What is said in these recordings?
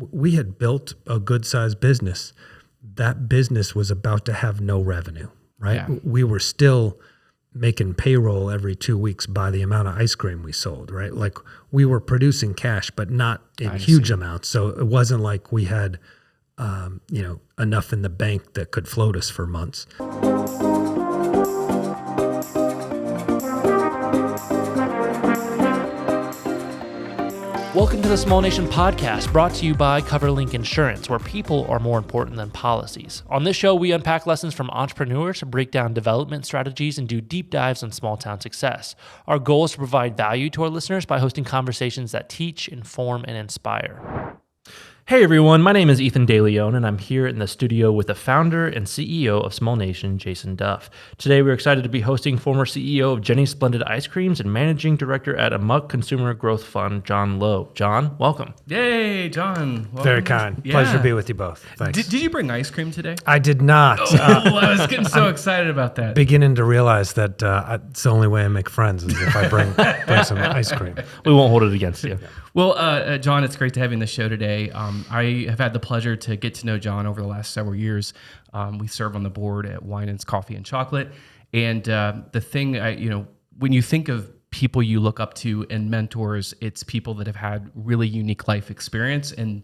we had built a good-sized business. That business was about to have no revenue, right? Yeah. We were still making payroll every 2 weeks by the amount of ice cream we sold, right? Like we were producing cash, but not in huge amounts. So it wasn't like we had, enough in the bank that could float us for months. Welcome to the Small Nation Podcast, brought to you by CoverLink Insurance, where people are more important than policies. On this show, we unpack lessons from entrepreneurs, break down development strategies, and do deep dives on small town success. Our goal is to provide value to our listeners by hosting conversations that teach, inform, and inspire. Hey everyone, my name is Ethan DeLeon, and I'm here in the studio with the founder and CEO of Small Nation, Jason Duff. Today we're excited to be hosting former CEO of Jeni Splendid Ice Creams and Managing Director at Amok Consumer Growth Fund, John Lowe. John, welcome. Yay, John. Welcome. Very kind. Yeah. Pleasure to be with you both. Thanks. Did you bring ice cream today? I did not. I was getting so excited about that. Beginning to realize that it's the only way I make friends is if I bring some ice cream. We won't hold it against you. Well, John, it's great to have you on the show today. I have had the pleasure to get to know John over the last several years. We serve on the board at Wine and Coffee and Chocolate. And the thing, when you think of people you look up to and mentors, it's people that have had really unique life experience and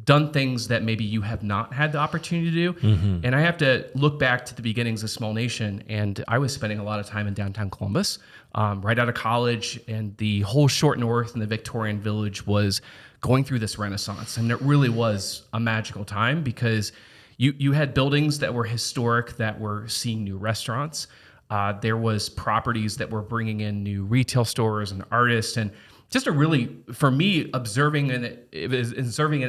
done things that maybe you have not had the opportunity to do. Mm-hmm. And I have to look back to the beginnings of Small Nation, and I was spending a lot of time in downtown Columbus, right out of college, and the whole short north and the Victorian Village was going through this renaissance. And it really was a magical time because you had buildings that were historic that were seeing new restaurants. There was properties that were bringing in new retail stores and artists, and just a really, for me, observing it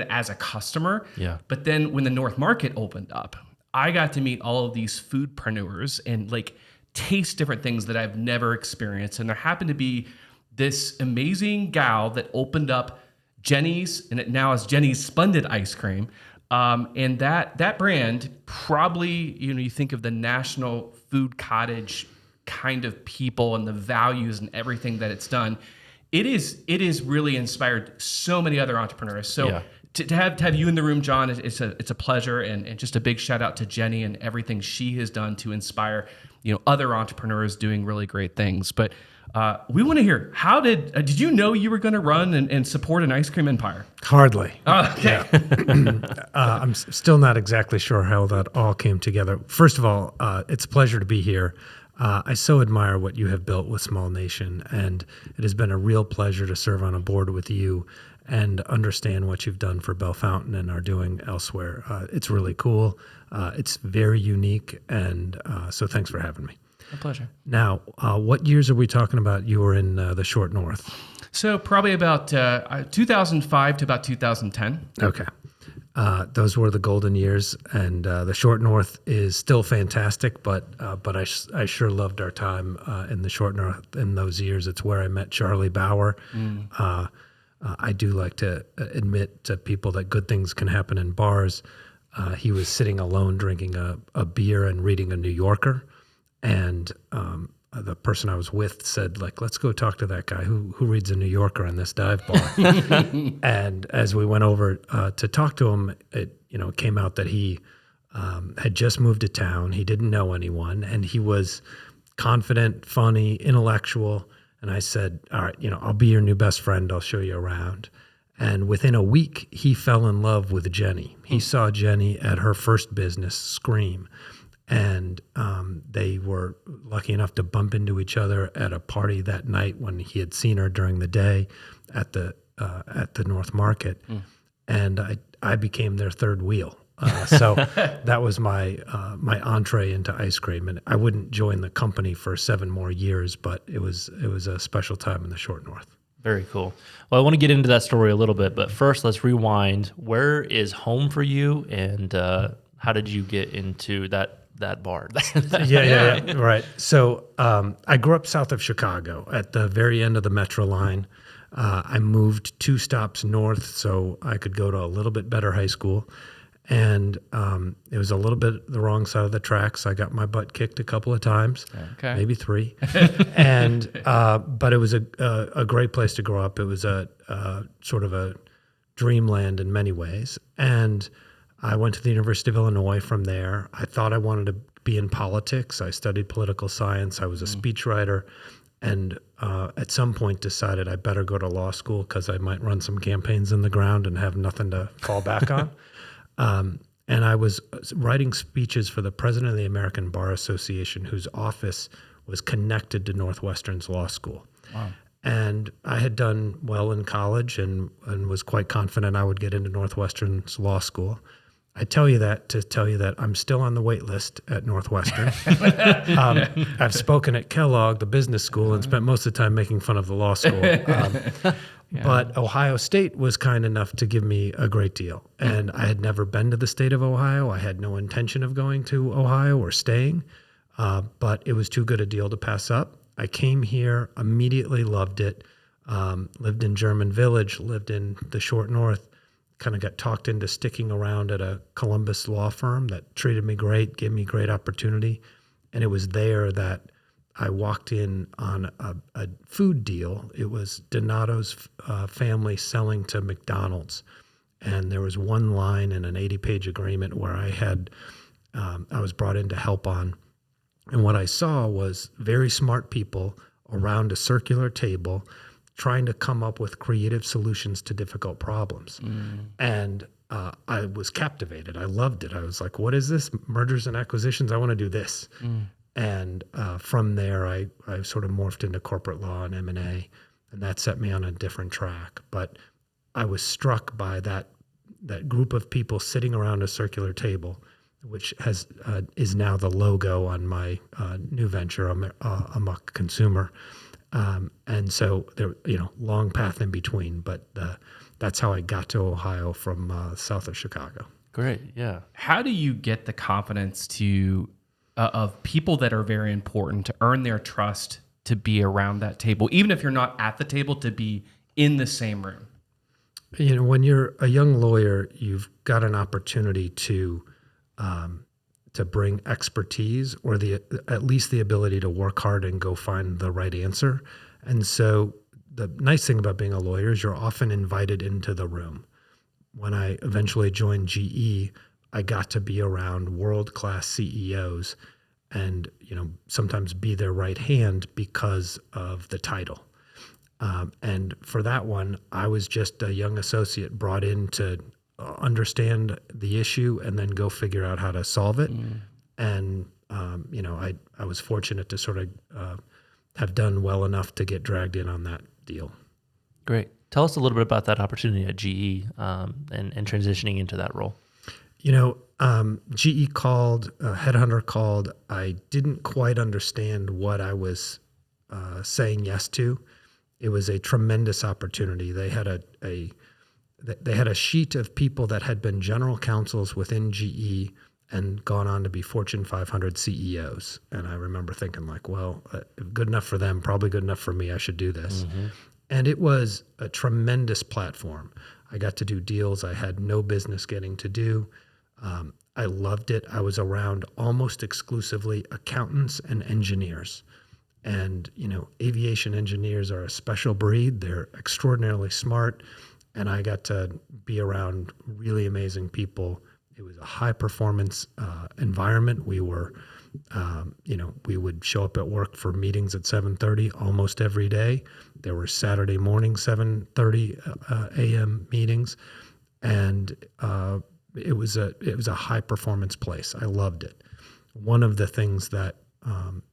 as a customer. Yeah. But then when the North Market opened up, I got to meet all of these foodpreneurs and taste different things that I've never experienced. And there happened to be this amazing gal that opened up Jeni's, and it now is Jeni's Splendid Ice Cream. And that brand probably, you think of the national food cottage kind of people and the values and everything that it's done. It is really inspired so many other entrepreneurs. So yeah. to have you in the room, John, it's a pleasure, and just a big shout out to Jeni and everything she has done to inspire other entrepreneurs doing really great things. But we want to hear, how did you know you were going to run and support an ice cream empire? Hardly. Oh, okay. Yeah. I'm still not exactly sure how that all came together. First of all, it's a pleasure to be here. I so admire what you have built with Small Nation, and it has been a real pleasure to serve on a board with you and understand what you've done for Bell Fountain and are doing elsewhere. It's really cool. It's very unique, and so thanks for having me. My pleasure. Now, what years are we talking about you were in the Short North? So probably about 2005 to about 2010. Okay. Those were the golden years, and the Short North is still fantastic, but I sure loved our time in the Short North in those years. It's where I met Charlie Bauer. I do like to admit to people that good things can happen in bars. He was sitting alone drinking a beer and reading a New Yorker, and the person I was with said, let's go talk to that guy who reads a New Yorker in this dive bar. And as we went over to talk to him, it came out that he had just moved to town. He didn't know anyone, and he was confident, funny, intellectual. And I said, all right, I'll be your new best friend. I'll show you around. And within a week, he fell in love with Jeni. He saw Jeni at her first business, Scream. And they were lucky enough to bump into each other at a party that night when he had seen her during the day at the North Market. And I became their third wheel. So that was my entree into ice cream. And I wouldn't join the company for 7 more years, but it was a special time in the Short North. Very cool. Well, I want to get into that story a little bit, but first let's rewind. Where is home for you, and how did you get into that bar? Yeah. Right. So I grew up south of Chicago at the very end of the Metro line. I moved 2 stops north so I could go to a little bit better high school. And it was a little bit the wrong side of the tracks. I got my butt kicked a couple of times, maybe 3. And but it was a great place to grow up. It was a sort of a dreamland in many ways. And I went to the University of Illinois from there. I thought I wanted to be in politics. I studied political science. I was a speechwriter, and at some point decided I better go to law school because I might run some campaigns in the ground and have nothing to fall back on. And I was writing speeches for the president of the American Bar Association, whose office was connected to Northwestern's law school. Wow. And I had done well in college and was quite confident I would get into Northwestern's law school. I tell you that to tell you that I'm still on the wait list at Northwestern. I've spoken at Kellogg, the business school, and spent most of the time making fun of the law school. But Ohio State was kind enough to give me a great deal. And I had never been to the state of Ohio. I had no intention of going to Ohio or staying, but it was too good a deal to pass up. I came here, immediately loved it, lived in German Village, lived in the Short North, kind of got talked into sticking around at a Columbus law firm that treated me great, gave me great opportunity. And it was there that I walked in on a food deal. It was Donato's family selling to McDonald's. And there was one line in an 80-page agreement where I was brought in to help on. And what I saw was very smart people around a circular table trying to come up with creative solutions to difficult problems. And I was captivated. I loved it. I was like, what is this? Mergers and acquisitions? I want to do this. And from there, I sort of morphed into corporate law and M&A, and that set me on a different track. But I was struck by that group of people sitting around a circular table, which is now the logo on my new venture, Amok Consumer. And so there, long path in between, but that's how I got to Ohio from south of Chicago. Great, yeah. How do you get the confidence of people that are very important to earn their trust to be around that table, even if you're not at the table, to be in the same room? When you're a young lawyer, you've got an opportunity to bring expertise or at least the ability to work hard and go find the right answer. And so the nice thing about being a lawyer is you're often invited into the room. When I eventually joined GE, I got to be around world-class CEOs and, sometimes be their right hand because of the title. And for that one, I was just a young associate brought in to understand the issue and then go figure out how to solve it. And, I was fortunate to sort of have done well enough to get dragged in on that deal. Great. Tell us a little bit about that opportunity at GE and transitioning into that role. GE called, a headhunter called. I didn't quite understand what I was saying yes to. It was a tremendous opportunity. They had a sheet of people that had been general counsels within GE and gone on to be Fortune 500 CEOs. And I remember thinking well, good enough for them, probably good enough for me. I should do this. And it was a tremendous platform. I got to do deals I had no business getting to do. I loved it. I was around almost exclusively accountants and engineers. And, aviation engineers are a special breed. They're extraordinarily smart. And I got to be around really amazing people. It was a high performance environment. We were, we would show up at work for meetings at 7:30 almost every day. There were Saturday morning 7:30 a.m. meetings, and it was a high performance place. I loved it. One of the things that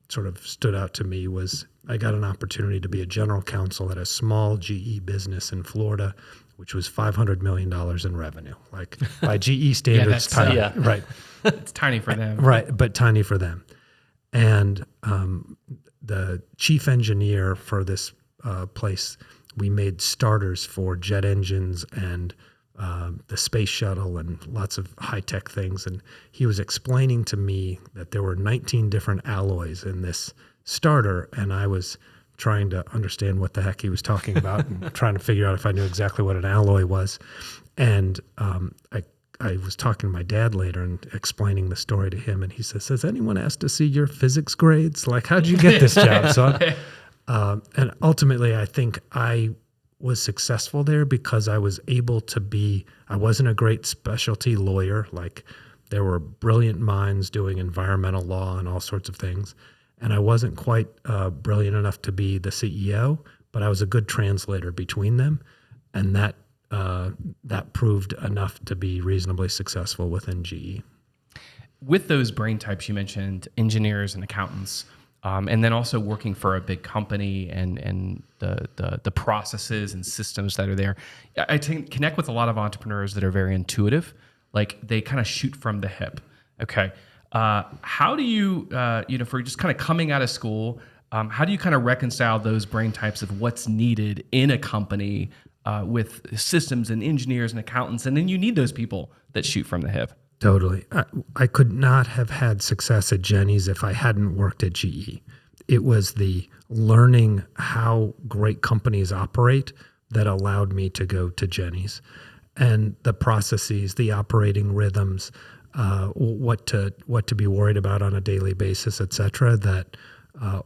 sort of stood out to me was I got an opportunity to be a general counsel at a small GE business in Florida, which was $500 million in revenue. Like by GE standards, tiny, right? It's tiny for them, right? But tiny for them. And the chief engineer for this place, we made starters for jet engines and the space shuttle and lots of high-tech things. And he was explaining to me that there were 19 different alloys in this starter, and I was trying to understand what the heck he was talking about and trying to figure out if I knew exactly what an alloy was. And I was talking to my dad later and explaining the story to him, and he says, has anyone asked to see your physics grades? Like, how'd you get this job, son? And ultimately, I think I was successful there because I was able to I wasn't a great specialty lawyer. Like there were brilliant minds doing environmental law and all sorts of things. And I wasn't quite brilliant enough to be the CEO, but I was a good translator between them. And that proved enough to be reasonably successful within GE. With those brain types you mentioned, engineers and accountants, and then also working for a big company and the processes and systems that are there, I connect with a lot of entrepreneurs that are very intuitive, like they kind of shoot from the hip. Okay, how do you, for just kind of coming out of school, how do you kind of reconcile those brain types of what's needed in a company with systems and engineers and accountants, and then you need those people that shoot from the hip? Totally. I could not have had success at Jeni's if I hadn't worked at GE. It was the learning how great companies operate that allowed me to go to Jeni's, and the processes, the operating rhythms, what to be worried about on a daily basis, et cetera, that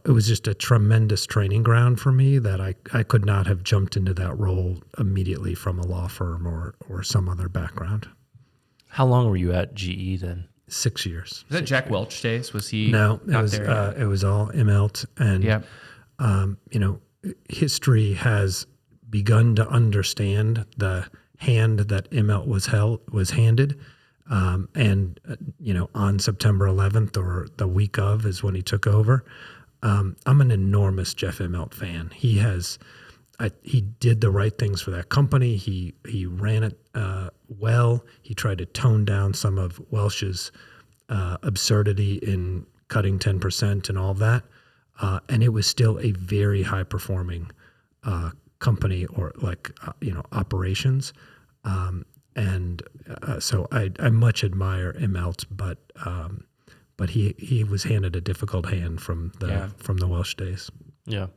it was just a tremendous training ground for me that I could not have jumped into that role immediately from a law firm or some other background. How long were you at GE then? 6 years. Was that Jack Welch days? Was he? No, not there? It was all Immelt, and history has begun to understand the hand that Immelt was handed, and on September 11th or the week of is when he took over. I'm an enormous Jeff Immelt fan. He did the right things for that company. He ran it well. He tried to tone down some of Welch's absurdity in cutting 10% and all of that. And it was still a very high performing company or operations. So I much admire Immelt, but he was handed a difficult hand from the Welch days. Yeah.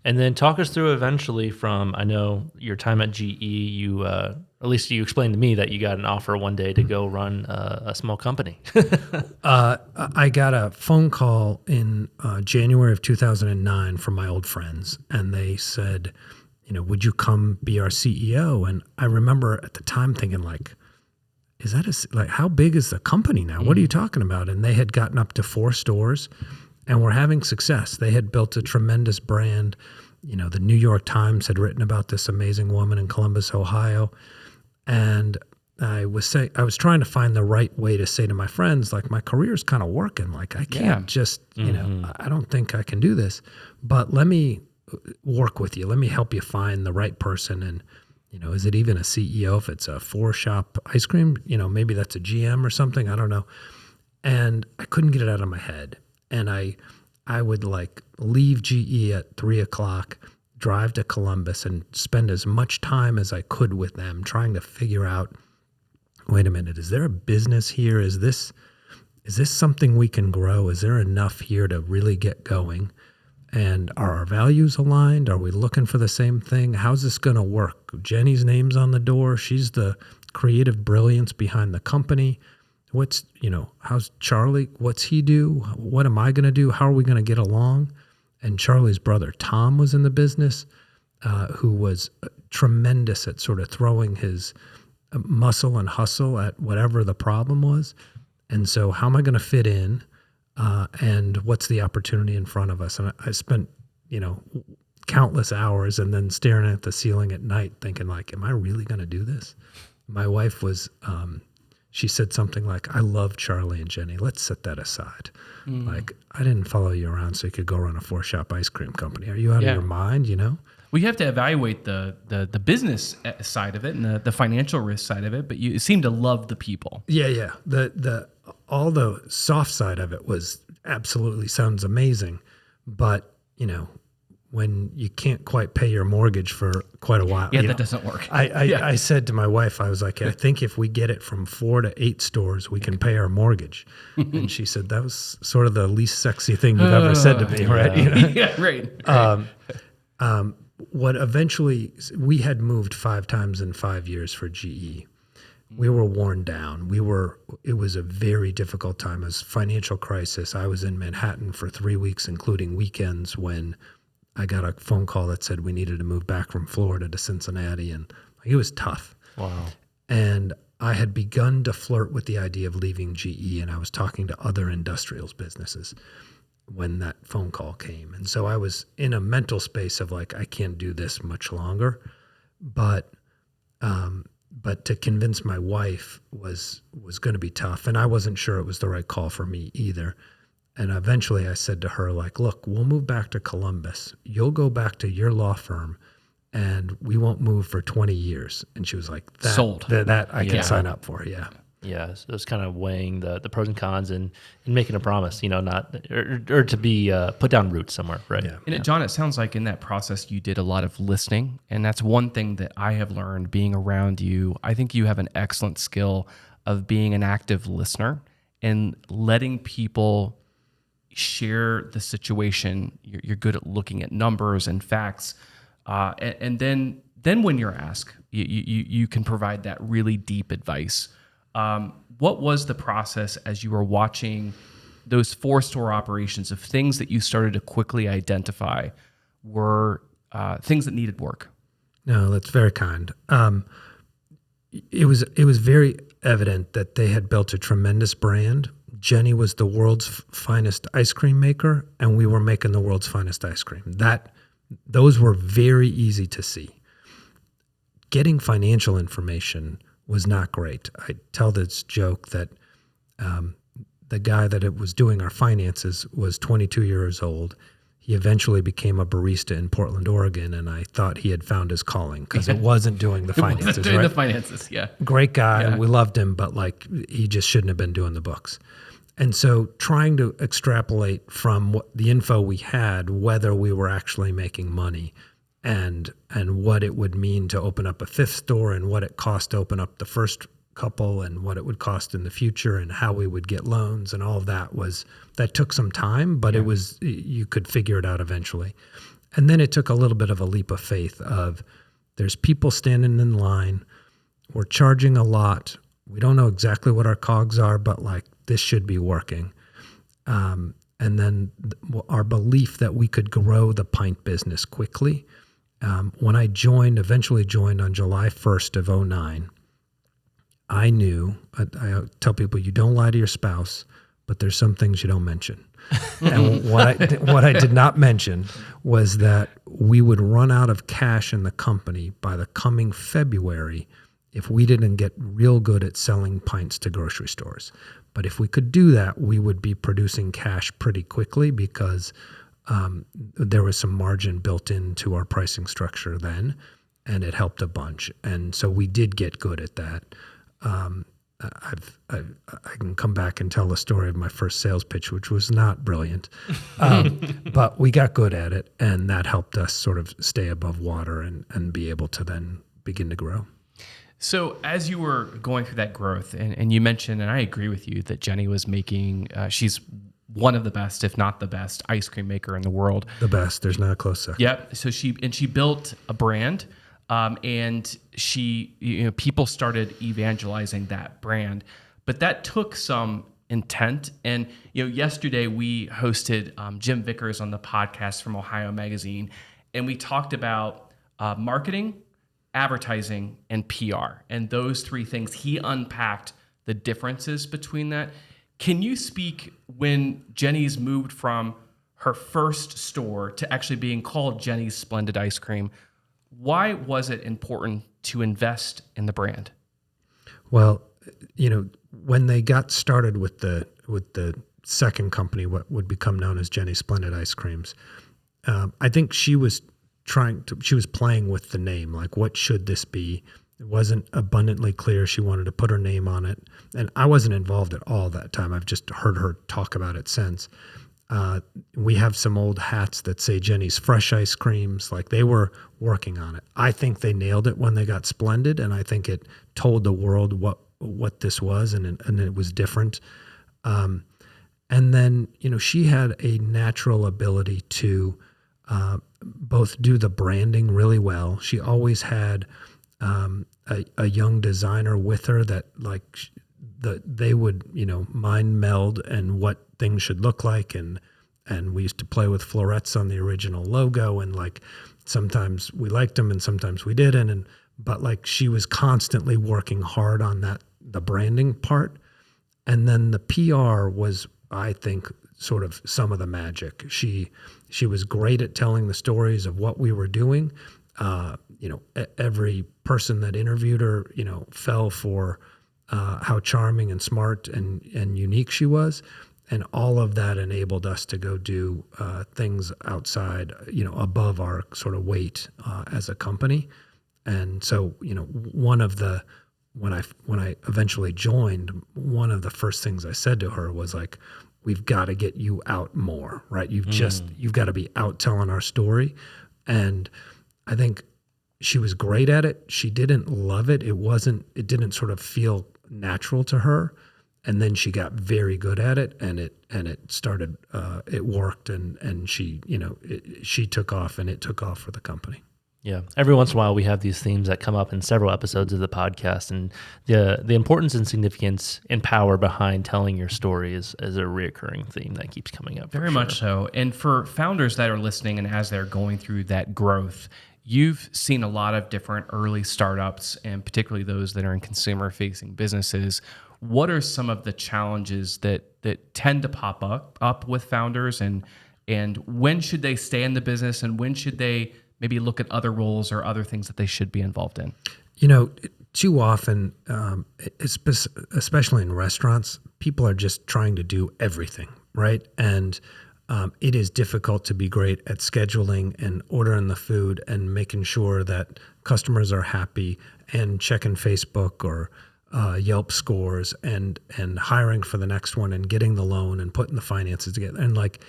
And then talk us through eventually from, I know your time at GE, you, at least you explained to me that you got an offer one day to go run a small company. I got a phone call in January of 2009 from my old friends, and they said, would you come be our CEO? And I remember at the time thinking is that how big is the company now? What are you talking about? And they had gotten up to 4 stores and were having success. They had built a tremendous brand. The New York Times had written about this amazing woman in Columbus, Ohio. And I was trying to find the right way to say to my friends, my career's kind of working. I can't just, I don't think I can do this, but let me work with you. Let me help you find the right person. And, is it even a CEO if it's a 4-shop ice cream? Maybe that's a GM or something. I don't know. And I couldn't get it out of my head. And I would leave GE at 3:00, drive to Columbus and spend as much time as I could with them trying to figure out, wait a minute, is there a business here? Is this something we can grow? Is there enough here to really get going? And are our values aligned? Are we looking for the same thing? How's this going to work? Jeni's name's on the door. She's the creative brilliance behind the company. How's Charlie? What's he do? What am I going to do? How are we going to get along? And Charlie's brother, Tom, was in the business, who was tremendous at sort of throwing his muscle and hustle at whatever the problem was. And so how am I going to fit in? And what's the opportunity in front of us? And I spent, countless hours and then staring at the ceiling at night thinking am I really going to do this? My wife was, she said something like, I love Charlie and Jeni. Let's set that aside. I didn't follow you around so you could go run a 4-shop ice cream company. Are you out of your mind, Well, you have to evaluate the business side of it and the financial risk side of it, but you seem to love the people. Yeah. All the soft side of it was absolutely sounds amazing, but when you can't quite pay your mortgage for quite a while, that doesn't work. I said to my wife, I was like, I think if we get it from 4 to 8 stores, we can pay our mortgage. And she said that was sort of the least sexy thing you've ever said to me, right? Yeah, right. What eventually, we had moved 5 times in 5 years for GE. We were worn down. It was a very difficult time. It was financial crisis. I was in Manhattan for 3 weeks, including weekends, when I got a phone call that said we needed to move back from Florida to Cincinnati, and it was tough. Wow. And I had begun to flirt with the idea of leaving GE, and I was talking to other industrials businesses when that phone call came. And so I was in a mental space of like, I can't do this much longer. But to convince my wife was going to be tough, and I wasn't sure it was the right call for me either. And eventually I said to her, like, look, we'll move back to Columbus. You'll go back to your law firm, and we won't move for 20 years. And she was like, Sold. That I can sign up for, yeah. Yeah, so it's kind of weighing the pros and cons and making a promise, not or to be put down roots somewhere, right? Yeah. And John, it sounds like in that process you did a lot of listening, and that's one thing that I have learned being around you. I think you have an excellent skill of being an active listener and letting people share the situation. You're good at looking at numbers and facts, and then when you're asked, you can provide that really deep advice. What was the process as you were watching those 4-store operations of things that you started to quickly identify were things that needed work? No, that's very kind. It was very evident that they had built a tremendous brand. Jeni was the world's finest ice cream maker, and we were making the world's finest ice cream. Those were very easy to see. Getting financial information was not great. I tell this joke that the guy that was doing our finances was 22 years old. He eventually became a barista in Portland, Oregon, and I thought he had found his calling because it wasn't doing the finances. Doing right? the finances, yeah. Great guy. Yeah. We loved him, but he just shouldn't have been doing the books. And so trying to extrapolate from the info we had, whether we were actually making money and what it would mean to open up a 5th store and what it cost to open up the first couple and what it would cost in the future and how we would get loans and all of that took some time, but you could figure it out eventually. And then it took a little bit of a leap of faith of there's people standing in line. We're charging a lot. We don't know exactly what our COGS are, but this should be working. And then our belief that we could grow the pint business quickly. When I eventually joined on July 1st of 2009, I knew, I tell people, you don't lie to your spouse, but there's some things you don't mention. And what I did not mention was that we would run out of cash in the company by the coming February if we didn't get real good at selling pints to grocery stores. But if we could do that, we would be producing cash pretty quickly because there was some margin built into our pricing structure then, and it helped a bunch. And so we did get good at that. I can come back and tell the story of my first sales pitch, which was not brilliant, but we got good at it, and that helped us sort of stay above water and be able to then begin to grow. So as you were going through that growth, and you mentioned, and I agree with you, that Jeni was making, she's one of the best, if not the best, ice cream maker in the world. The best. There's not a close second. Yep. So she built a brand, and people started evangelizing that brand, but that took some intent. And yesterday we hosted Jim Vickers on the podcast from Ohio Magazine, and we talked about marketing, advertising, and PR, and those 3 things. He unpacked the differences between that. Can you speak when Jeni's moved from her first store to actually being called Jeni's Splendid Ice Cream? Why was it important to invest in the brand? Well, when they got started with the second company, what would become known as Jeni's Splendid Ice Creams, I think she was playing with the name, like what should this be? It wasn't abundantly clear she wanted to put her name on it. And I wasn't involved at all that time. I've just heard her talk about it since. We have some old hats that say Jeni's Fresh Ice Creams. They were working on it. I think they nailed it when they got Splendid, and I think it told the world what this was, and it was different. And then, she had a natural ability to both do the branding really well. She always had a young designer with her that they would mind meld and what things should look like, and and we used to play with florets on the original logo, and like sometimes we liked them and sometimes we didn't, but like she was constantly working hard on the branding part. And then the PR was, I think, sort of some of the magic. She was great at telling the stories of what we were doing. Every person that interviewed her, fell for how charming and smart and unique she was. And all of that enabled us to go do things outside, above our sort of weight as a company. And so, when I eventually joined, one of the first things I said to her was like, we've got to get you out more, right? You've got to be out telling our story. And I think she was great at it. She didn't love it. It didn't sort of feel natural to her. And then she got very good at it, and it started, it worked, and she, she took off, and it took off for the company. Yeah. Every once in a while, we have these themes that come up in several episodes of the podcast, and the importance and significance and power behind telling your story is a reoccurring theme that keeps coming up. Very much so. And for founders that are listening and as they're going through that growth, you've seen a lot of different early startups, and particularly those that are in consumer-facing businesses. What are some of the challenges that tend to pop up with founders, and when should they stay in the business, and when should they maybe look at other roles or other things that they should be involved in? Too often, especially in restaurants, people are just trying to do everything, right? And it is difficult to be great at scheduling and ordering the food and making sure that customers are happy and checking Facebook or Yelp scores and hiring for the next one and getting the loan and putting the finances together. And like,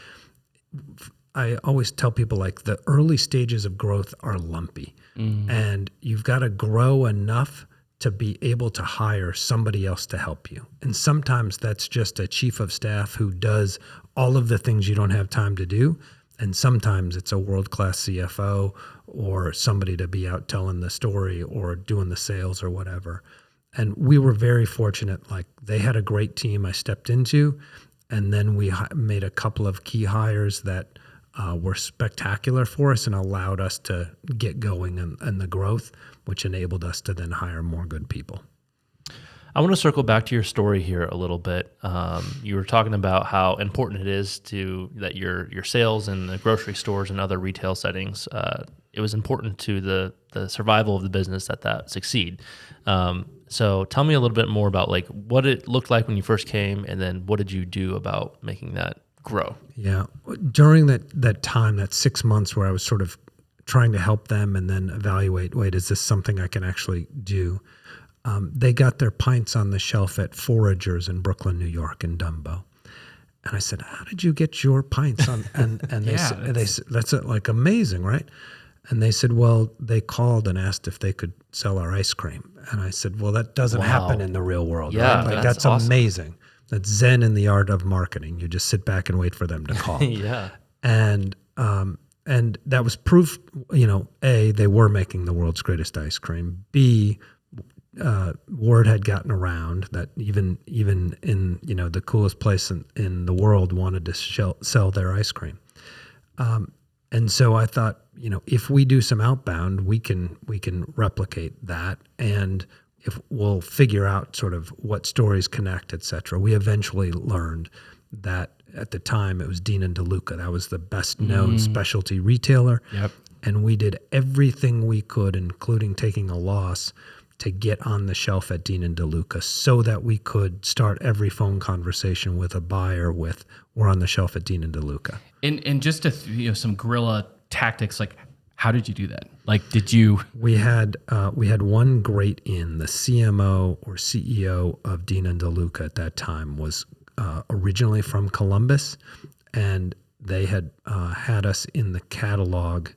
I always tell people, like, the early stages of growth are lumpy, and you've got to grow enough to be able to hire somebody else to help you. And sometimes that's just a chief of staff who does all of the things you don't have time to do. And sometimes it's a world-class CFO or somebody to be out telling the story or doing the sales or whatever. And we were very fortunate. Like, they had a great team I stepped into, and then we made a couple of key hires that were spectacular for us and allowed us to get going and the growth, which enabled us to then hire more good people. I want to circle back to your story here a little bit. You were talking about how important it is that your sales in the grocery stores and other retail settings, it was important to the survival of the business that succeed. So tell me a little bit more about like what it looked like when you first came, and then what did you do about making that grow? Yeah. During that time, that 6 months where I was sort of trying to help them and then evaluate, wait, is this something I can actually do? They got their pints on the shelf at Foragers in Brooklyn, New York, in Dumbo. And I said, how did you get your pints on? And they said, that's like amazing, right? And they said, well, they called and asked if they could sell our ice cream. And I said, well, that doesn't happen in the real world. Yeah, right? Like, that's awesome. Amazing. That's Zen in the art of marketing. You just sit back and wait for them to call. Yeah. And that was proof, A, they were making the world's greatest ice cream. B, word had gotten around that even in the coolest place in the world wanted to sell their ice cream. And so I thought, if we do some outbound, we can replicate that, and if we'll figure out sort of what stories connect, et cetera. We eventually learned that at the time it was Dean and DeLuca. That was the best known specialty retailer. Yep. And we did everything we could, including taking a loss, to get on the shelf at Dean and DeLuca so that we could start every phone conversation with a buyer with, we're on the shelf at Dean and DeLuca. And just to, some guerrilla tactics, like, how did you do that? Like, did you? We had one great in. The CMO or CEO of Dean and DeLuca at that time was originally from Columbus, and they had had us in the catalog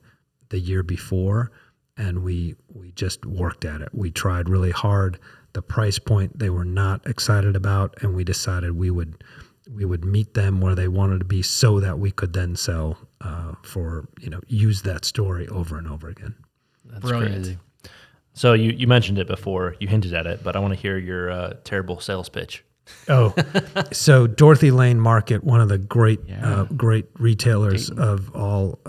the year before, and we just worked at it. We tried really hard. The price point they were not excited about, and we decided we would meet them where they wanted to be so that we could then sell use that story over and over again. That's brilliant. Crazy. So you mentioned it before, you hinted at it, but I want to hear your terrible sales pitch. Oh, so Dorothy Lane Market, one of the great retailers Dayton. of all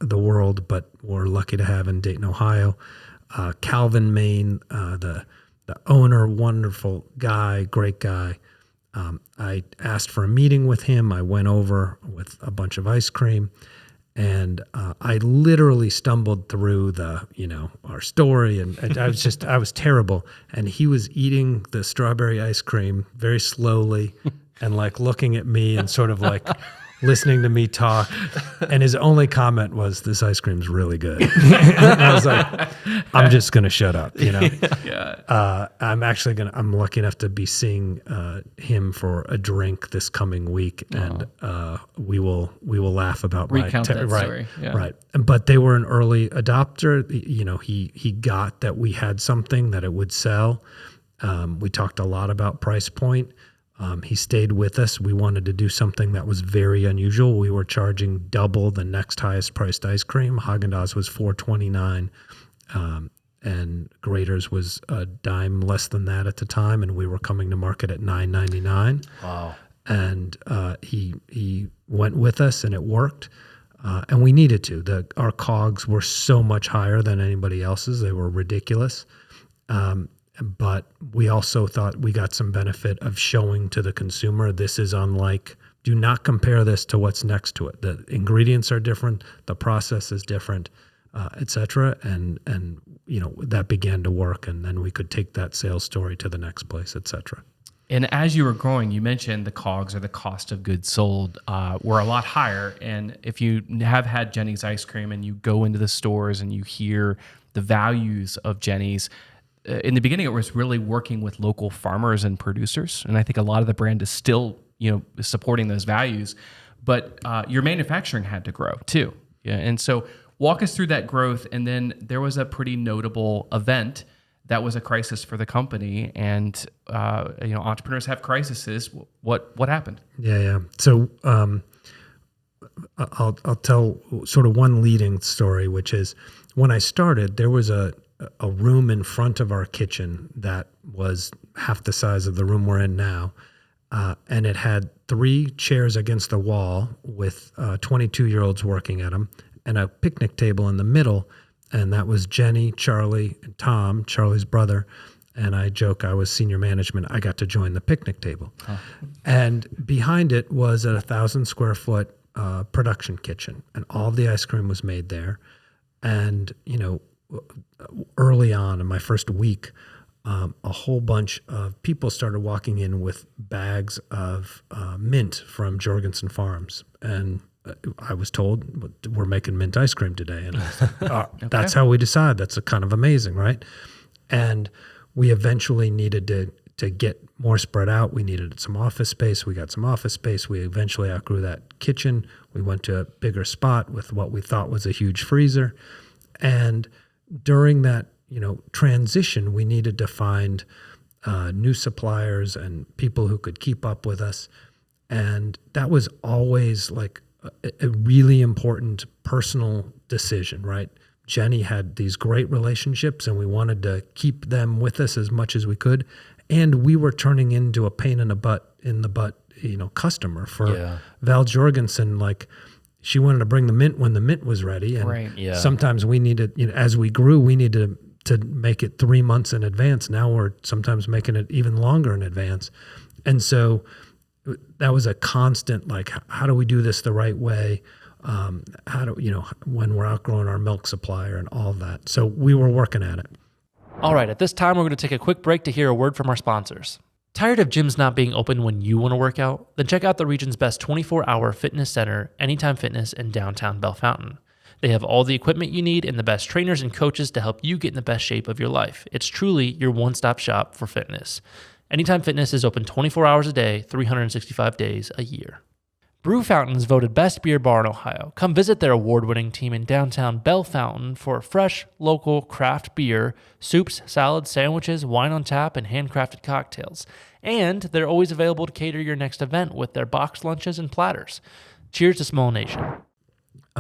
the world, but we're lucky to have in Dayton, Ohio. Calvin, Maine, the owner, wonderful guy, great guy. I asked for a meeting with him. I went over with a bunch of ice cream, and I literally stumbled through our story, and I was terrible. And he was eating the strawberry ice cream very slowly and like looking at me and sort of like listening to me talk. And his only comment was, "This ice cream's really good." And I was like, I'm just going to shut up, I'm lucky enough to be seeing him for a drink this coming week, and we will laugh about Recount that right, story. Yeah. right. But they were an early adopter. He got that we had something that it would sell. We talked a lot about price point. He stayed with us. We wanted to do something that was very unusual. We were charging double the next highest priced ice cream. Haagen-Dazs was $4.29, and Grater's was a dime less than that at the time, and we were coming to market at $9.99. Wow. And he went with us, and it worked. And we needed to. Our COGS were so much higher than anybody else's. They were ridiculous. But we also thought we got some benefit of showing to the consumer, this is unlike, do not compare this to what's next to it. The ingredients are different, the process is different, et cetera. And that began to work, and then we could take that sales story to the next place, et cetera. And as you were growing, you mentioned the COGS, or the cost of goods sold, were a lot higher. And if you have had Jeni's ice cream and you go into the stores and you hear the values of Jeni's, in the beginning, it was really working with local farmers and producers. And I think a lot of the brand is still, supporting those values. But your manufacturing had to grow too. Yeah. And so walk us through that growth. And then there was a pretty notable event that was a crisis for the company. And, entrepreneurs have crises. What happened? Yeah. So I'll tell sort of one leading story, which is when I started, there was a room in front of our kitchen that was half the size of the room we're in now. And it had 3 chairs against the wall with 22-year-olds working at them, and a picnic table in the middle. And that was Jeni, Charlie, and Tom, Charlie's brother. And I joke I was senior management. I got to join the picnic table. Huh. And behind it was a 1,000 square foot production kitchen. And all of the ice cream was made there. And, early on in my first week, a whole bunch of people started walking in with bags of mint from Jorgensen Farms. And I was told, we're making mint ice cream today. And I was like, okay. That's how we decide. That's kind of amazing, right? And we eventually needed to get more spread out. We needed some office space. We got some office space. We eventually outgrew that kitchen. We went to a bigger spot with what we thought was a huge freezer. And during that, transition, we needed to find new suppliers and people who could keep up with us. And that was always like a really important personal decision, right? Jeni had these great relationships, and we wanted to keep them with us as much as we could. And we were turning into a pain in the butt, customer for Val Jorgensen. Like, she wanted to bring the mint when the mint was ready. And sometimes we needed, as we grew, we needed to make it 3 months in advance. Now we're sometimes making it even longer in advance. And so that was a constant, like, how do we do this the right way? When we're outgrowing our milk supplier and all of that. So we were working at it. All right, at this time, we're going to take a quick break to hear a word from our sponsors. Tired of gyms not being open when you want to work out? Then check out the region's best 24-hour fitness center, Anytime Fitness in downtown Bell Fountain. They have all the equipment you need and the best trainers and coaches to help you get in the best shape of your life. It's truly your one-stop shop for fitness. Anytime Fitness is open 24 hours a day, 365 days a year. Brew Fountain is voted best beer bar in Ohio. Come visit their award-winning team in downtown Bell Fountain for fresh, local craft beer, soups, salads, sandwiches, wine on tap, and handcrafted cocktails. And they're always available to cater your next event with their boxed lunches and platters. Cheers to Small Nation.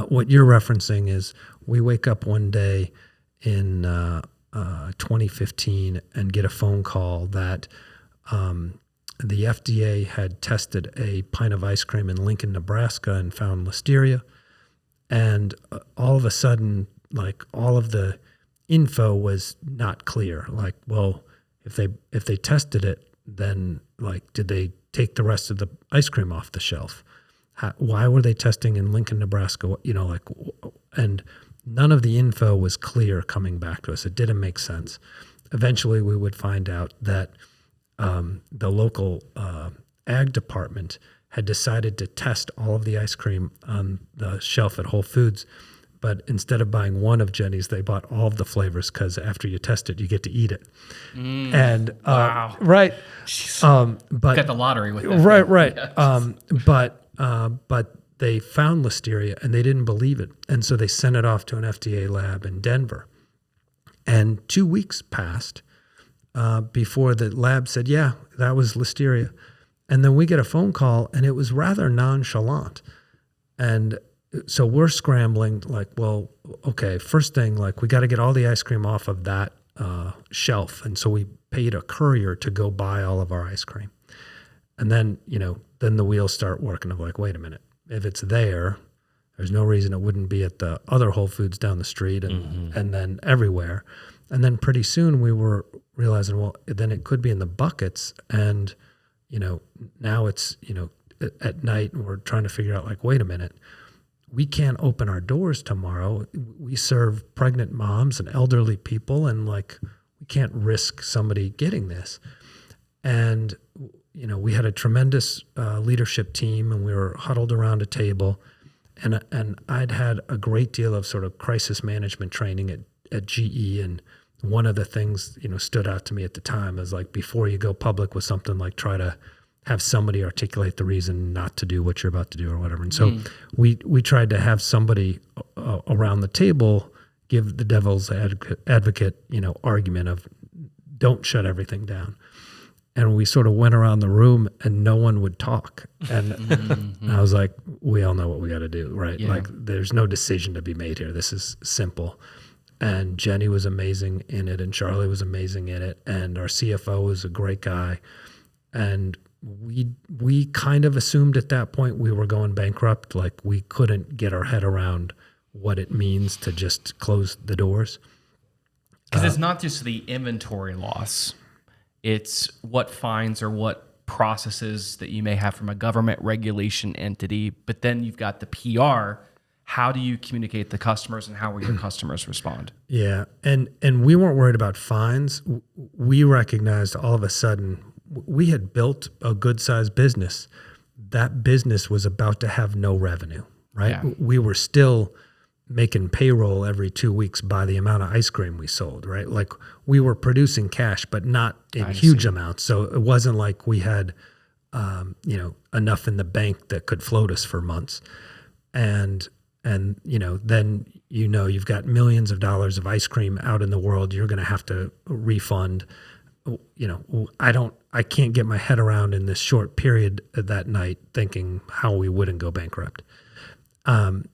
What you're referencing is we wake up one day in 2015 and get a phone call that the FDA had tested a pint of ice cream in Lincoln, Nebraska, and found listeria. And all of a sudden, like, all of the info was not clear. Like, well, if they tested it, then, like, did they take the rest of the ice cream off the shelf? Why were they testing in Lincoln, Nebraska? And none of the info was clear coming back to us. It didn't make sense. Eventually, we would find out that the local ag department had decided to test all of the ice cream on the shelf at Whole Foods, but instead of buying one of Jeni's, they bought all of the flavors, because after you test it, you get to eat it. And wow, right, but got the lottery with that. Right. Yes. But they found listeria and they didn't believe it, and so they sent it off to an FDA lab in Denver. And 2 weeks passed before the lab said, yeah, that was listeria. And then we get a phone call, and it was rather nonchalant. And so we're scrambling, like, well, okay, first thing, like, we got to get all the ice cream off of that shelf. And so we paid a courier to go buy all of our ice cream. And then, then the wheels start working of like, wait a minute, if it's there, there's no reason it wouldn't be at the other Whole Foods down the street and then everywhere. And then pretty soon we were realizing, well, then it could be in the buckets. And, now it's, at night, and we're trying to figure out, like, wait a minute, we can't open our doors tomorrow. We serve pregnant moms and elderly people, and, like, we can't risk somebody getting this. And, we had a tremendous leadership team, and we were huddled around a table. And I'd had a great deal of sort of crisis management training at GE, and one of the things, stood out to me at the time is, like, before you go public with something, like, try to have somebody articulate the reason not to do what you're about to do or whatever. And so we tried to have somebody around the table give the devil's advocate, argument of don't shut everything down. And we sort of went around the room and no one would talk. And I was like, we all know what we got to do, right? Yeah. Like, there's no decision to be made here. This is simple. And Jeni was amazing in it, and Charlie was amazing in it, and our CFO was a great guy. And we kind of assumed at that point we were going bankrupt. Like, we couldn't get our head around what it means to just close the doors. Because it's not just the inventory loss. It's what fines or what processes that you may have from a government regulation entity. But then you've got the PR. How do you communicate to customers, and how will your customers respond? Yeah. And we weren't worried about fines. We recognized all of a sudden we had built a good-sized business. That business was about to have no revenue, right? Yeah. We were still making payroll every 2 weeks by the amount of ice cream we sold, right? Like, we were producing cash, but not in huge amounts. So it wasn't like we had, enough in the bank that could float us for months. And then, you've got millions of dollars of ice cream out in the world. You're going to have to refund. I can't get my head around in this short period that night thinking how we wouldn't go bankrupt. And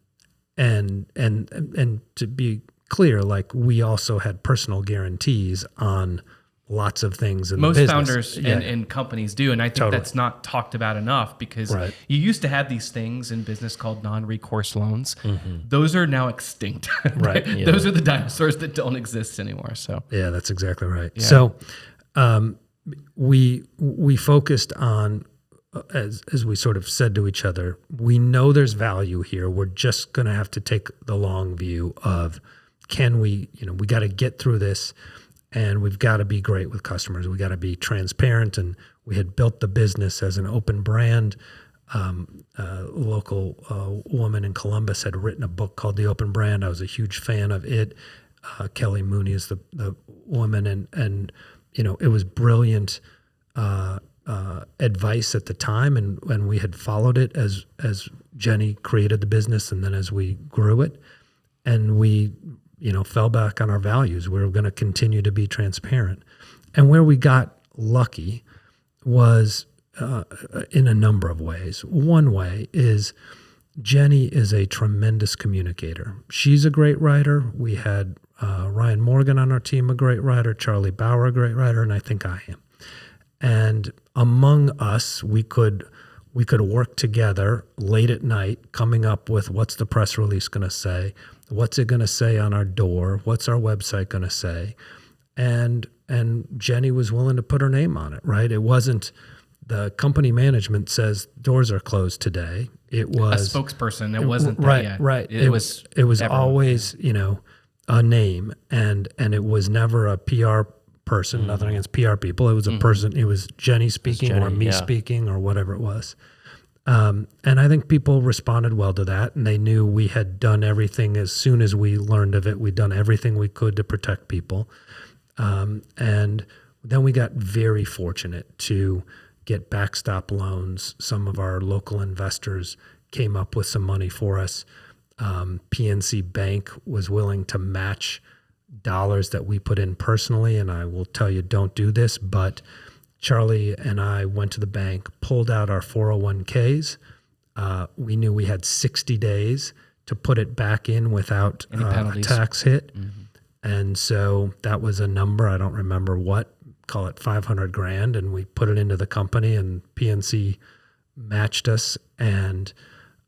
to be clear, like, we also had personal guarantees on lots of things in the business. Most founders and companies do, and I think that's not talked about enough, because you used to have these things in business called non-recourse loans. Those are now extinct. Right? Yeah. Those are the dinosaurs that don't exist anymore. So yeah, that's exactly right. Yeah. So we focused on, as we sort of said to each other, we know there's value here. We're just going to have to take the long view of, can we got to get through this, and we've got to be great with customers. We got to be transparent. And we had built the business as an open brand. A local woman in Columbus had written a book called The Open Brand. I was a huge fan of it. Kelly Mooney is the woman, and it was brilliant advice at the time, and we had followed it as Jeni created the business, and then as we grew it, and we fell back on our values. We were going to continue to be transparent, and where we got lucky was in a number of ways. One way is Jeni is a tremendous communicator. She's a great writer. We had Ryan Morgan on our team, a great writer, Charlie Bauer, a great writer, and I think I am. And among us, we could work together late at night, coming up with what's the press release going to say, what's it going to say on our door, what's our website going to say, and Jeni was willing to put her name on it. Right? It wasn't the company management says doors are closed today. It was a spokesperson. It wasn't right. that yet. Right. It was everyone. Always a name, and it was never a PR person. Nothing against PR people. It was a person. It was Jeni speaking or me speaking or whatever it was. And I think people responded well to that, and they knew we had done everything. As soon as we learned of it, we'd done everything we could to protect people. And then we got very fortunate to get backstop loans. Some of our local investors came up with some money for us. PNC Bank was willing to match dollars that we put in personally, and I will tell you, don't do this, but Charlie and I went to the bank, pulled out our 401ks. We knew we had 60 days to put it back in without a tax hit. And so that was a number, I don't remember what, call it $500,000, and we put it into the company, and PNC matched us, and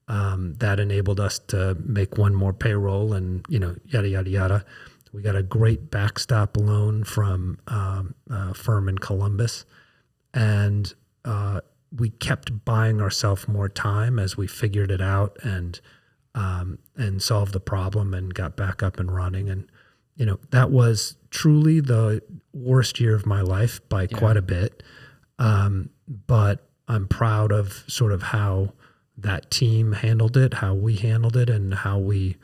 that enabled us to make one more payroll, and yada yada yada. We got a great backstop loan from a firm in Columbus, and we kept buying ourselves more time as we figured it out and solved the problem and got back up and running. And that was truly the worst year of my life by quite a bit. But I'm proud of sort of how that team handled it, how we handled it, and how we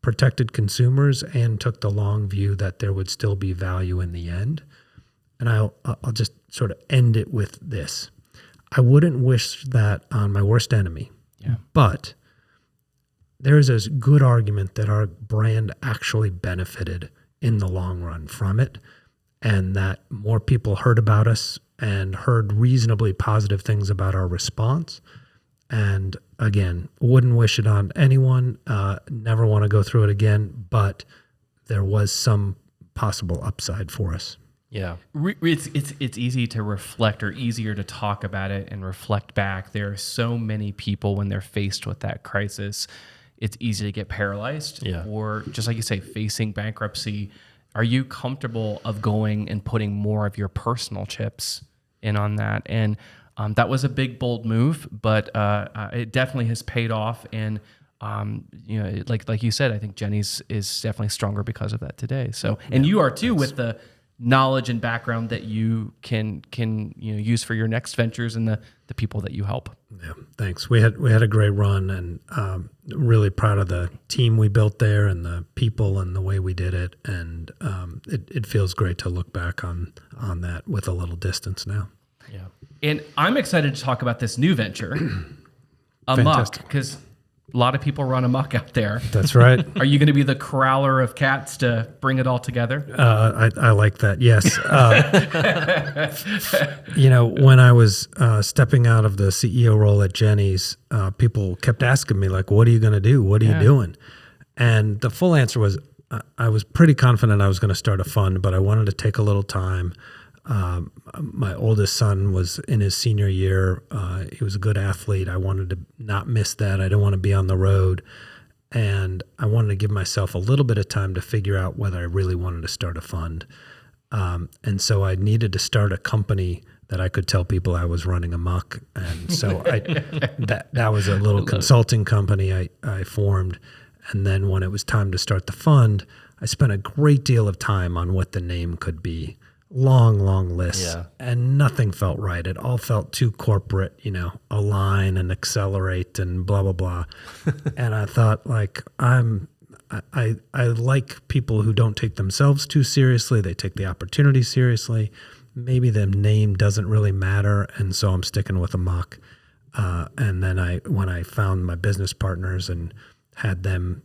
protected consumers and took the long view that there would still be value in the end. And I'll just sort of end it with this. I wouldn't wish that on my worst enemy, but there is a good argument that our brand actually benefited in the long run from it, and that more people heard about us and heard reasonably positive things about our response. And again, wouldn't wish it on anyone, never want to go through it again, but there was some possible upside for us. Yeah. It's easy to reflect, or easier to talk about it and reflect back. There are so many people when they're faced with that crisis, it's easy to get paralyzed, or just like you say, facing bankruptcy. Are you comfortable of going and putting more of your personal chips in on that? And that was a big, bold move, but it definitely has paid off. And like you said, I think Jeni's is definitely stronger because of that today. So, and you are too, with the knowledge and background that you can use for your next ventures and the people that you help. Yeah, thanks. We had a great run, and really proud of the team we built there and the people and the way we did it. And it feels great to look back on that with a little distance now. Yeah. And I'm excited to talk about this new venture, Amok, because a lot of people run amok out there. That's right. Are you going to be the corraller of cats to bring it all together? I like that. Yes. When I was stepping out of the CEO role at Jeni's, people kept asking me, like, what are you going to do? What are you doing? And the full answer was, I was pretty confident I was going to start a fund, but I wanted to take a little time. My oldest son was in his senior year. He was a good athlete. I wanted to not miss that. I didn't want to be on the road. And I wanted to give myself a little bit of time to figure out whether I really wanted to start a fund. And so I needed to start a company that I could tell people I was running amok. And so that was a little consulting company I formed. And then when it was time to start the fund, I spent a great deal of time on what the name could be. Long list, and nothing felt right. It all felt too corporate, align and accelerate and blah, blah, blah. And I thought, like, I like people who don't take themselves too seriously. They take the opportunity seriously. Maybe the name doesn't really matter, and so I'm sticking with Amok. And then when I found my business partners and had them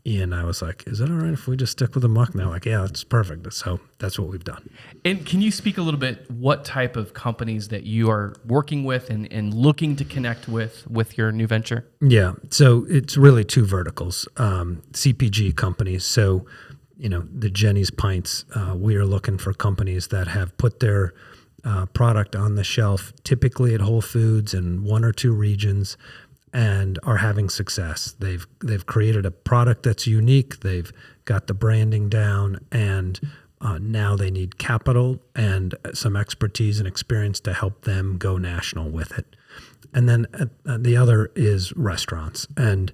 in, I was like, is it all right if we just stick with Amok? And they're like, yeah, it's perfect. So that's what we've done. And can you speak a little bit what type of companies that you are working with and looking to connect with your new venture? Yeah. So it's really two verticals, CPG companies. So, the Jeni's Pints, we are looking for companies that have put their product on the shelf, typically at Whole Foods in 1 or 2 regions, and are having success. They've created a product that's unique. They've got the branding down, and now they need capital and some expertise and experience to help them go national with it. And then the other is restaurants, and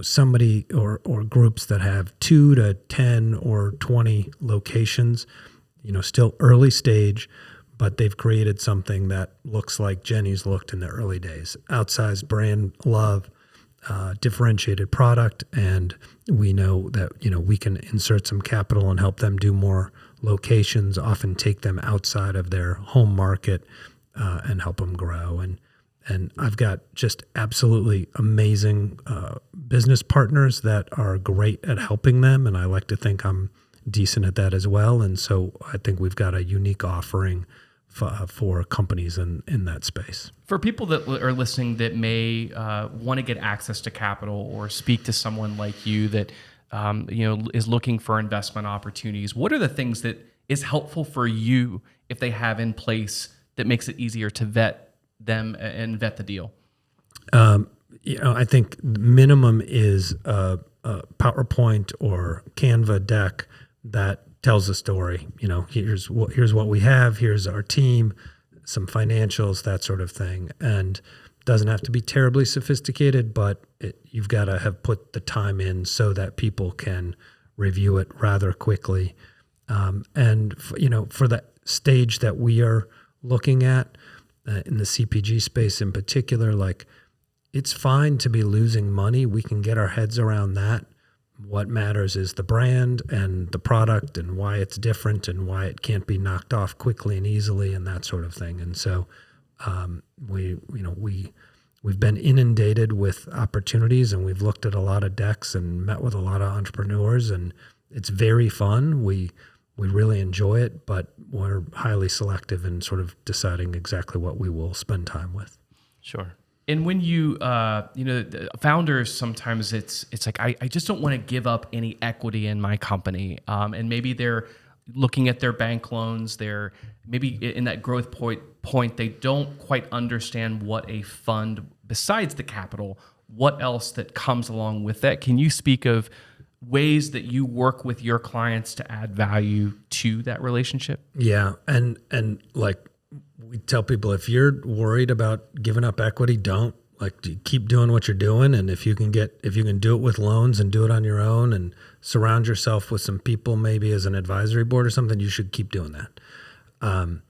somebody or groups that have 2 to 10 or 20 locations, still early stage, but they've created something that looks like Jeni's looked in the early days. Outsized brand love, differentiated product, and we know that we can insert some capital and help them do more locations, often take them outside of their home market and help them grow. And I've got just absolutely amazing business partners that are great at helping them, and I like to think I'm decent at that as well. And so I think we've got a unique offering for companies in that space. For people that are listening that may want to get access to capital or speak to someone like you that is looking for investment opportunities, what are the things that is helpful for you if they have in place that makes it easier to vet them and vet the deal? I think minimum is a PowerPoint or Canva deck that tells a story. Here's what we have, here's our team, some financials, that sort of thing. And doesn't have to be terribly sophisticated, but you've got to have put the time in so that people can review it rather quickly. And for the stage that we are looking at in the CPG space in particular, like, it's fine to be losing money. We can get our heads around that. What matters is the brand and the product and why it's different and why it can't be knocked off quickly and easily and that sort of thing. And so we've been inundated with opportunities, and we've looked at a lot of decks and met with a lot of entrepreneurs, and it's very fun. We really enjoy it, but we're highly selective in sort of deciding exactly what we will spend time with. Sure. And when you, founders, sometimes it's like, I just don't want to give up any equity in my company. And maybe they're looking at their bank loans. They're maybe in that growth point, they don't quite understand what a fund, besides the capital, what else that comes along with that. Can you speak of ways that you work with your clients to add value to that relationship? Yeah. And like, we tell people, if you're worried about giving up equity, don't. Keep doing what you're doing. And if you can do it with loans and do it on your own and surround yourself with some people, maybe as an advisory board or something, you should keep doing that.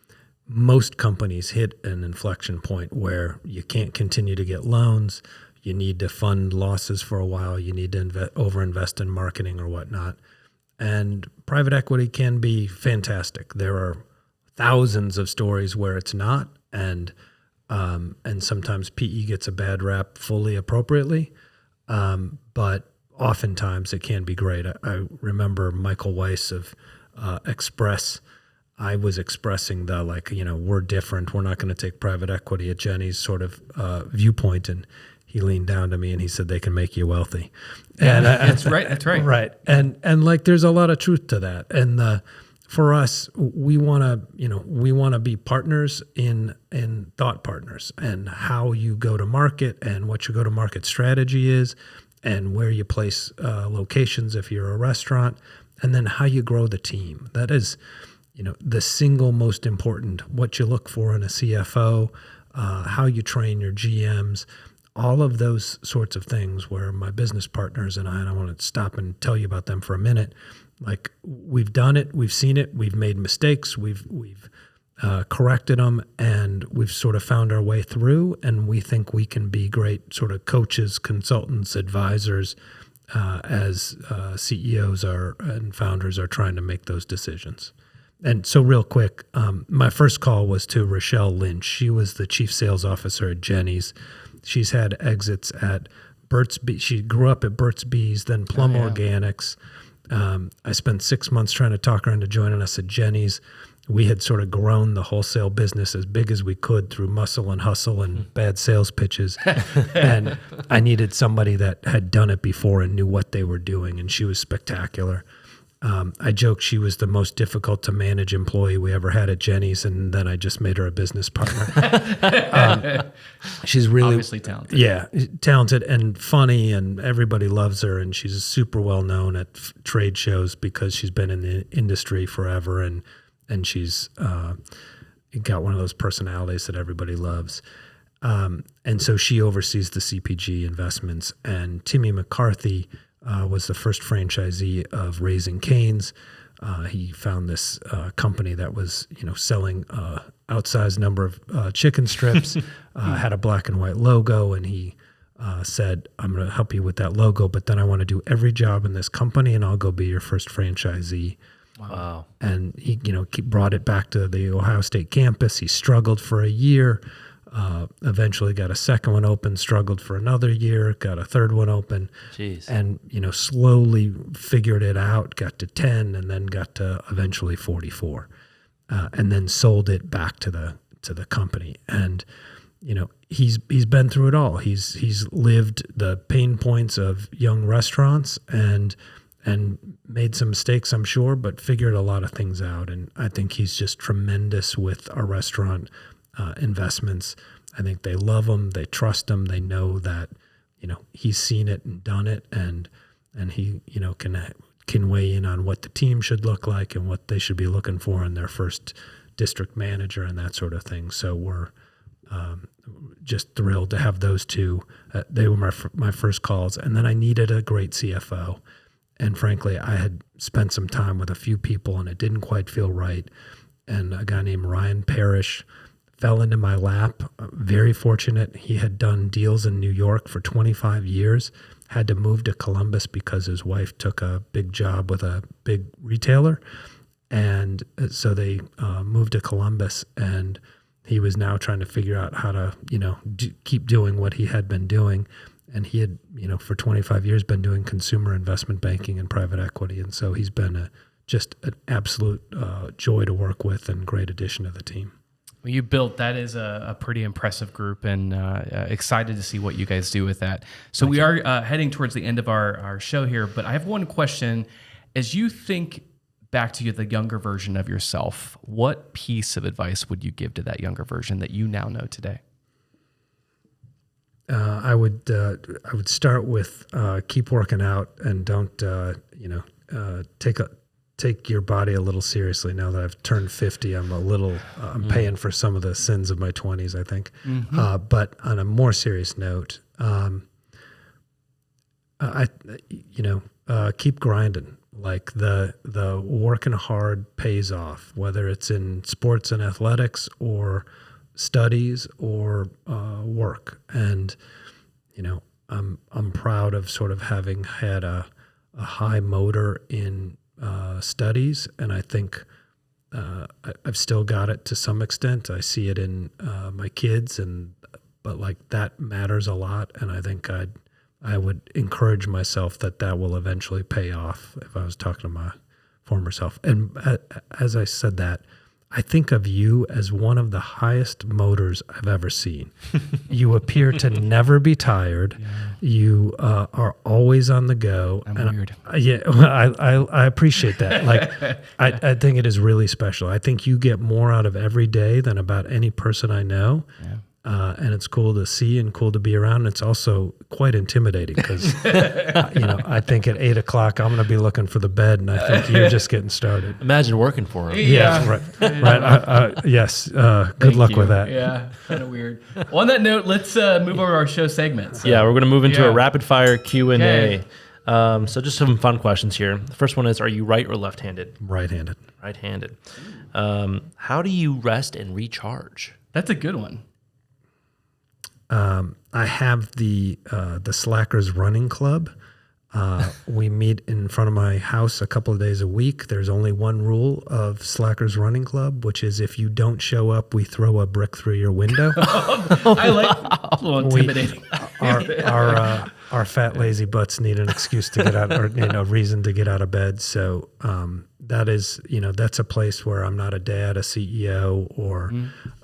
Most companies hit an inflection point where you can't continue to get loans. You need to fund losses for a while. You need to overinvest in marketing or whatnot. And private equity can be fantastic. There are thousands of stories where it's not, and sometimes PE gets a bad rap fully appropriately, but oftentimes it can be great. I remember Michael Weiss of Express. I was expressing we're different. We're not going to take private equity at Jeni's sort of viewpoint, and he leaned down to me and he said, "They can make you wealthy." And that's right. That's right. Right. And there's a lot of truth to that. And for us, we want to be partners in thought partners, and how you go to market and what your go to market strategy is, and where you place locations if you're a restaurant, and then how you grow the team. That is, the single most important. What you look for in a CFO, how you train your GMs, all of those sorts of things. Where my business partners and I want to stop and tell you about them for a minute. Like, we've done it, we've seen it, we've made mistakes, we've corrected them, and we've sort of found our way through, and we think we can be great sort of coaches, consultants, advisors, as CEOs and founders are trying to make those decisions. And so real quick, my first call was to Rochelle Lynch. She was the chief sales officer at Jeni's. She's had exits at Burt's Bees. She grew up at Burt's Bees, then Plum Organics. I spent 6 months trying to talk her into joining us at Jeni's. We had sort of grown the wholesale business as big as we could through muscle and hustle and bad sales pitches. And I needed somebody that had done it before and knew what they were doing, and she was spectacular. I joked she was the most difficult to manage employee we ever had at Jeni's, and then I just made her a business partner. She's really Obviously talented. Yeah, talented and funny, and everybody loves her. And she's super well known at trade shows because she's been in the industry forever, and she's got one of those personalities that everybody loves. And so she oversees the CPG investments. And Timmy McCarthy was the first franchisee of Raising Cane's. He found this company that was, selling outsized number of chicken strips, had a black and white logo, and he said, "I'm going to help you with that logo, but then I want to do every job in this company, and I'll go be your first franchisee." Wow. And he, brought it back to the Ohio State campus. He struggled for a year. Eventually got a second one open, struggled for another year, got a third one open. Jeez. And, slowly figured it out, got to 10, and then got to eventually 44, and then sold it back to the company. And, he's been through it all. He's lived the pain points of young restaurants and made some mistakes, I'm sure, but figured a lot of things out. And I think he's just tremendous with our restaurant investments. I think they love him, they trust him, they know that he's seen it and done it, and he can weigh in on what the team should look like and what they should be looking for in their first district manager and that sort of thing. So we're just thrilled to have those two. They were my first calls, and then I needed a great CFO, and frankly I had spent some time with a few people and it didn't quite feel right, and a guy named Ryan Parrish fell into my lap. Very fortunate. He had done deals in New York for 25 years, had to move to Columbus because his wife took a big job with a big retailer. And so they moved to Columbus, and he was now trying to figure out how to, keep doing what he had been doing. And he had, for 25 years been doing consumer investment banking and private equity. And so he's been just an absolute joy to work with and great addition to the team. Well, you built, that is a pretty impressive group, and excited to see what you guys do with that. So we are heading towards the end of our show here, but I have one question. As you think back to the younger version of yourself, what piece of advice would you give to that younger version that you now know today? I would start with keep working out, and don't take your body a little seriously. Now that I've turned 50, I'm paying for some of the sins of my 20s, I think. Mm-hmm. But on a more serious note, keep grinding. Like the working hard pays off, whether it's in sports and athletics or studies or work. And I'm proud of sort of having had a high motor in studies, and I think I've still got it to some extent. I see it in my kids, but like that matters a lot, and I think I would encourage myself that will eventually pay off if I was talking to my former self. And as I said that, I think of you as one of the highest motors I've ever seen. You appear to never be tired. Yeah. You are always on the go. I'm weird. I appreciate that. Like, I think it is really special. I think you get more out of every day than about any person I know. Yeah. And it's cool to see and cool to be around. It's also quite intimidating because, I think at 8 o'clock I'm going to be looking for the bed, and I think you're just getting started. Imagine working for him. Yeah, right. Yes. Good luck with that. Yeah, kind of weird. Well, on that note, let's move over to our show segments. Yeah, we're going to move into a rapid fire Q&A. Okay. So just some fun questions here. The first one is, are you right or left-handed? Right-handed. Right-handed. How do you rest and recharge? That's a good one. I have the Slackers Running Club. We meet in front of my house a couple of days a week. There's only one rule of Slackers Running Club, which is if you don't show up, we throw a brick through your window. I like a little intimidating. Our fat lazy butts need an excuse to get out, or reason to get out of bed. So that is, that's a place where I'm not a dad, a CEO, or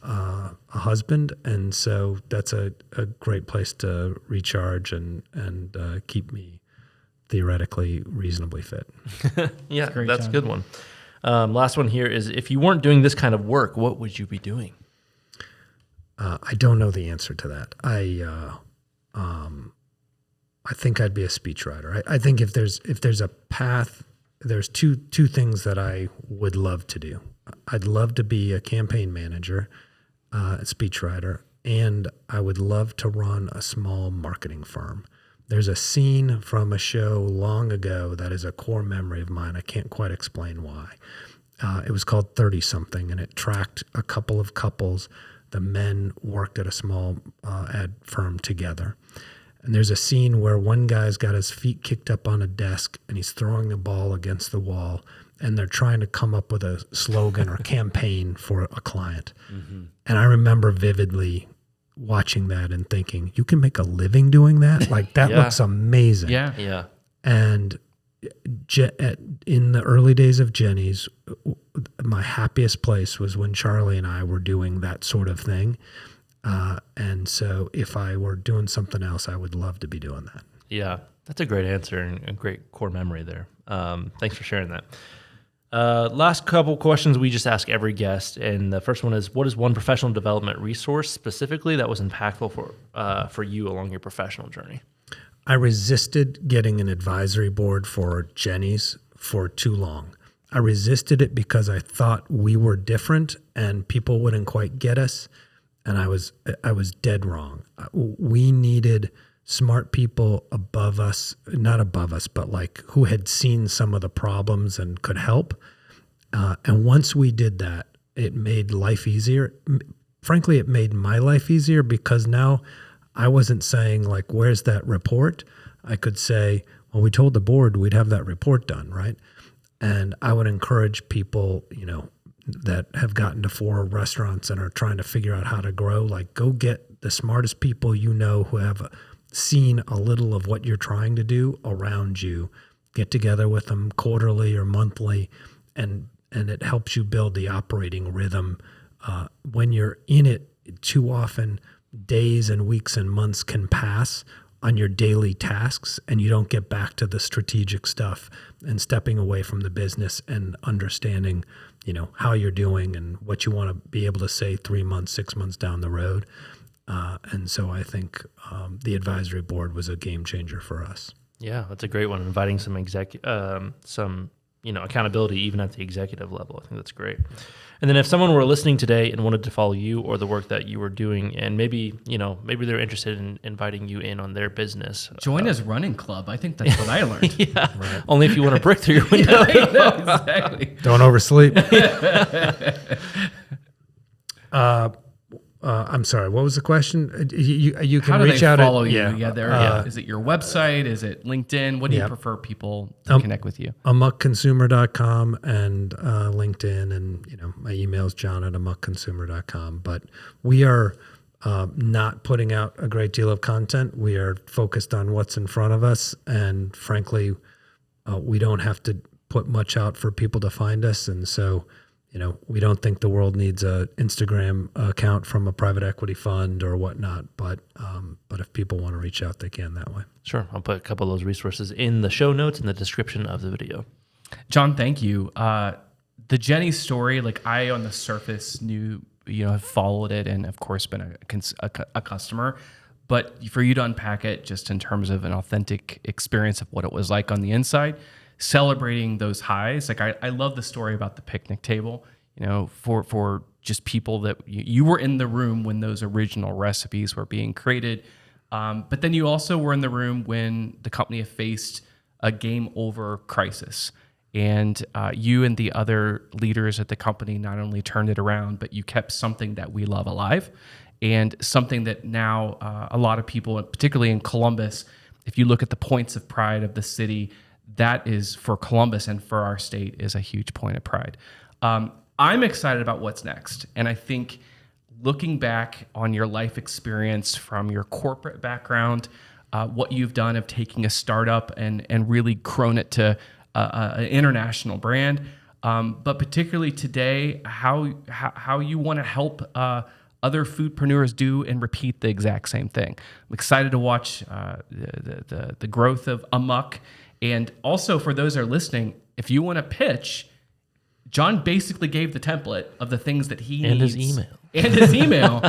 a husband, and so that's a great place to recharge and keep me theoretically reasonably fit. Yeah, great, that's a John. good one. Last one here is, if you weren't doing this kind of work, what would you be doing? I don't know the answer to that. I think I'd be a speechwriter. I think if there's a path, there's two things that I would love to do. I'd love to be a campaign manager, a speechwriter, and I would love to run a small marketing firm. There's a scene from a show long ago that is a core memory of mine. I can't quite explain why. It was called 30-something, and it tracked a couple of couples. The men worked at a small ad firm together. And there's a scene where one guy's got his feet kicked up on a desk and he's throwing a ball against the wall, and they're trying to come up with a slogan or campaign for a client. Mm-hmm. And I remember vividly watching that and thinking, you can make a living doing that? Like, that looks amazing. Yeah. And in the early days of Jeni's, my happiest place was when Charlie and I were doing that sort of thing. And so if I were doing something else, I would love to be doing that. Yeah, that's a great answer and a great core memory there. Thanks for sharing that. Last couple questions we just ask every guest, and the first one is, what is one professional development resource specifically that was impactful for you along your professional journey? I resisted getting an advisory board for Jeni's for too long. I resisted it because I thought we were different and people wouldn't quite get us, and I was dead wrong. We needed smart people above us, not above us, but like who had seen some of the problems and could help. And once we did that, it made life easier. Frankly, it made my life easier because now I wasn't saying like, where's that report? I could say, well, we told the board we'd have that report done, right? And I would encourage people, that have gotten to 4 restaurants and are trying to figure out how to grow, like, go get the smartest people who have seen a little of what you're trying to do around you. Get together with them quarterly or monthly, and it helps you build the operating rhythm. When you're in it, too often days and weeks and months can pass on your daily tasks, and you don't get back to the strategic stuff and stepping away from the business and understanding, how you're doing and what you want to be able to say 3 months, 6 months down the road. And so I think the advisory board was a game changer for us. Yeah, that's a great one. Inviting some accountability even at the executive level. I think that's great. And then if someone were listening today and wanted to follow you or the work that you were doing, and maybe they're interested in inviting you in on their business. Join his running club. I think that's what I learned. Yeah, right. Only if you want to break through your window. Exactly. Don't oversleep. I'm sorry. What was the question? You can How do reach they out. Follow you? Is it your website? Is it LinkedIn? What do you prefer people to connect with you? AmokConsumer.com and LinkedIn, and my email is john@AmokConsumer.com. But we are not putting out a great deal of content. We are focused on what's in front of us, and frankly, we don't have to put much out for people to find us, and so. We don't think the world needs an Instagram account from a private equity fund or whatnot, but if people want to reach out, they can that way. Sure. I'll put a couple of those resources in the show notes in the description of the video. John, thank you. The Jeni story, like I on the surface knew, have followed it and of course been a customer, but for you to unpack it just in terms of an authentic experience of what it was like on the inside, celebrating those highs. Like I love the story about the picnic table, for just people that you were in the room when those original recipes were being created. But then you also were in the room when the company faced a game over crisis. And you and the other leaders at the company not only turned it around, but you kept something that we love alive, and something that now a lot of people, particularly in Columbus, if you look at the points of pride of the city, that is for Columbus and for our state is a huge point of pride. I'm excited about what's next. And I think looking back on your life experience from your corporate background, what you've done of taking a startup and really grown it to an international brand, but particularly today, how you want to help other foodpreneurs do and repeat the exact same thing. I'm excited to watch the growth of Amok And also for those that are listening, if you want to pitch, John basically gave the template of the things that he and needs. his email. And his email.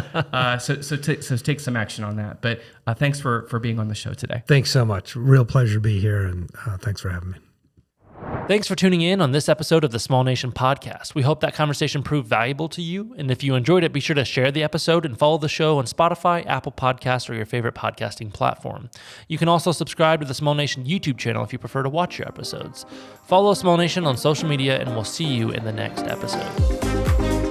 So take some action on that. But thanks for being on the show today. Thanks so much. Real pleasure to be here, and thanks for having me. Thanks for tuning in on this episode of the Small Nation Podcast. We hope that conversation proved valuable to you. And if you enjoyed it, be sure to share the episode and follow the show on Spotify, Apple Podcasts, or your favorite podcasting platform. You can also subscribe to the Small Nation YouTube channel if you prefer to watch your episodes. Follow Small Nation on social media, and we'll see you in the next episode.